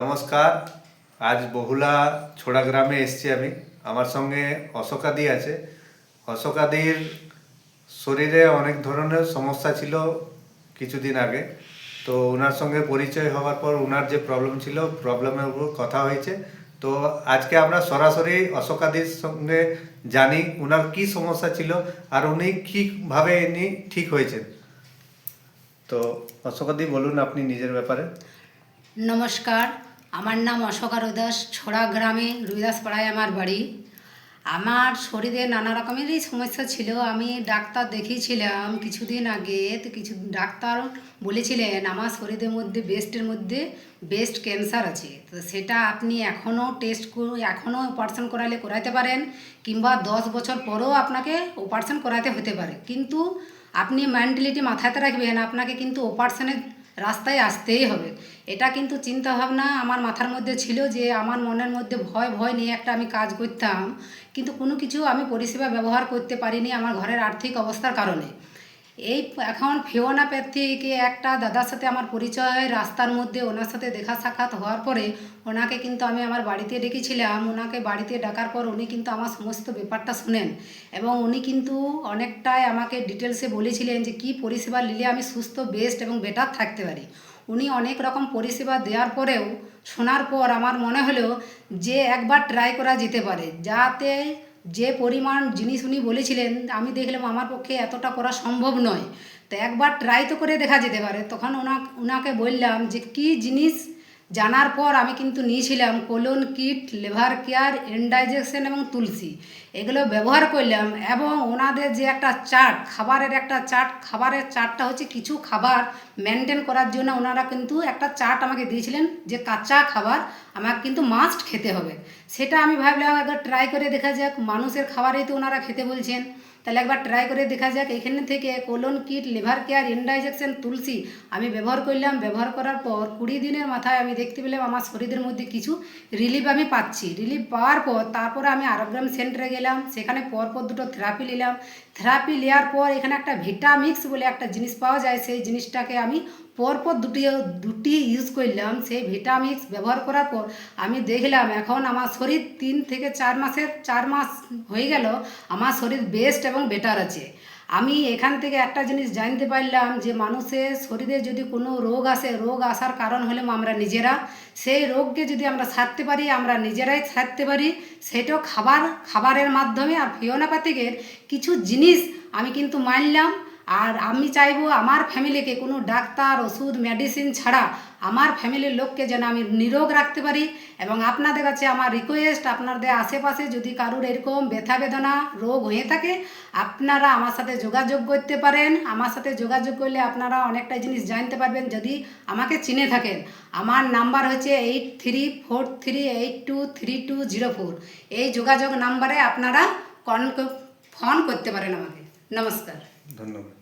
নমস্কার। আজ বহুলা ছোড়া গ্রামে এসেছি আমি। আমার সঙ্গে অশোকাদি আছে। অশোকাদির শরীরে অনেক ধরনের সমস্যা ছিল কিছুদিন আগে। তো ওনার সঙ্গে পরিচয় হওয়ার পর ওনার যে প্রবলেম ছিল, প্রবলেমের উপর কথা হয়েছে। তো আজকে আমরা সরাসরি অশোকাদির সঙ্গে জানি ওনার কি সমস্যা ছিল আর উনি কীভাবে ঠিক হয়েছেন। তো অশোকাদি বলুন আপনি নিজের ব্যাপারে। নমস্কার, আমার নাম অশোকা রুইদাস। ছোড়া গ্রামে রুইদাসপাড়ায় আমার বাড়ি। আমার শরীরে নানা রকমেরই সমস্যা ছিল। আমি ডাক্তার দেখিয়েছিলাম কিছুদিন আগে। তো কিছু ডাক্তার বলেছিলেন আমার শরীরের মধ্যে বেস্ট ক্যান্সার আছে। তো সেটা আপনি এখনও এখনও অপারেশন করালে করাতে পারেন, কিংবা 10 বছর পরেও আপনাকে অপারেশন করাতে হতে পারে। কিন্তু আপনি মেন্টালিটি মাথাতে রাখবেন, আপনাকে কিন্তু অপারেশনের রাস্তায় আসতেই হবে। এটা কিন্তু চিন্তাভাবনা আমার মাথার মধ্যে ছিল, যে আমার মনের মধ্যে ভয় নিয়ে একটা আমি কাজ করতাম, কিন্তু কোনো কিছু আমি পরিষেবা ব্যবহার করতে পারিনি আমার ঘরের আর্থিক অবস্থার কারণে। এই এখন ফিওনাপ্যাথিকে একটা দাদার সাথে আমার পরিচয় হয় রাস্তার মধ্যে। ওনার সাথে দেখা সাক্ষাৎ হওয়ার পরে ওনাকে কিন্তু আমি আমার বাড়িতে ডেকেছিলাম। ওনাকে বাড়িতে ডাকার পর উনি কিন্তু আমার সমস্ত ব্যাপারটা শুনেন, এবং উনি কিন্তু অনেকটাই আমাকে ডিটেলসে বলেছিলেন যে কী পরিষেবা নিলে আমি সুস্থ, বেস্ট এবং বেটার থাকতে পারি। উনি অনেক রকম পরিষেবা দেওয়ার পরেও শোনার পর আমার মনে হলো যে একবার ট্রাই করা যেতে পারে, যাতে যে পরিমাণ জিনিস উনি বলেছিলেন আমি দেখলাম আমার পক্ষে এতটা করা সম্ভব নয়। তো একবার ট্রাই তো করে দেখা যেতে পারে। তখন ওনাকে বললাম যে কী জিনিস। জানার পর আমি কিন্তু নিয়েছিলাম colon kit, liver care, indigestion এবং তুলসী। এগুলো ব্যবহার করলাম, এবং ওনাদের যে একটা চার্ট, খাবারের চার্টটা হচ্ছে কিছু খাবার মেনটেন করার জন্য ওনারা কিন্তু একটা চার্ট আমাকে দিয়েছিলেন, যে কাঁচা খাবার আমাকে কিন্তু মাস্ট খেতে হবে। সেটা আমি ভাবলাম একবার ট্রাই করে দেখা যাক, মানুষের খাবারেই তো ওনারা খেতে বলছেন, তাহলে একবার ট্রাই করে দেখা যাক। এখানে থেকে colon kit, liver care, indigestion, তুলসী আমি ব্যবহার করলাম। ব্যবহার করার পর 20 দিনের মাথায় আমি দেখতে পেলাম আমার শরীরের মধ্যে কিছু রিলিফ আমি পাচ্ছি। রিলিফ পাওয়ার পর তারপরে আমি আরোগ্রাম সেন্টারে গেলাম, সেখানে পরপর দুটো থেরাপি নিলাম। থেরাপি নেওয়ার পর এখানে একটা ভিটামিক্স বলে একটা জিনিস পাওয়া যায়, সেই জিনিসটাকে আমি পরপর দুটি ইউজ করলাম। সেই ভিটামিক্স ব্যবহার করার পর আমি দেখলাম এখন আমার শরীর 3 থেকে 4 মাস হয়ে গেল, আমার শরীর বেস্ট এবং বেটার আছে। আমি এখান থেকে একটা জিনিস জানতে পারলাম যে মানুষের শরীরে যদি কোনো রোগ আসে, রোগ আসার কারণ হলে আমরা নিজেরা। সেই রোগকে যদি আমরা সারতে পারি, আমরা নিজেরাই সারতে পারি, সেটাও খাবারের মাধ্যমে। আর ফিওনাপ্যাথিকের কিছু জিনিস আমি কিন্তু মানলাম। আর আমি চাইবো আমার ফ্যামিলিকে কোনো ডাক্তার, ওষুধ, মেডিসিন ছাড়া আমার ফ্যামিলির লোককে যেন আমি নিরোগ রাখতে পারি। এবং আপনাদের কাছে আমার রিকোয়েস্ট, আপনাদের আশেপাশে যদি কারুর এরকম ব্যথা বেদনা রোগ হয়ে থাকে, আপনারা আমার সাথে যোগাযোগ করতে পারেন। আমার সাথে যোগাযোগ করলে আপনারা অনেকটা জিনিস জানতে পারবেন, যদি আমাকে চিনে থাকেন। আমার নাম্বার হচ্ছে 8343823204। এই যোগাযোগ নাম্বারে আপনারা ফোন করতে পারেন আমাকে। নমস্কার। ধন্যবাদ।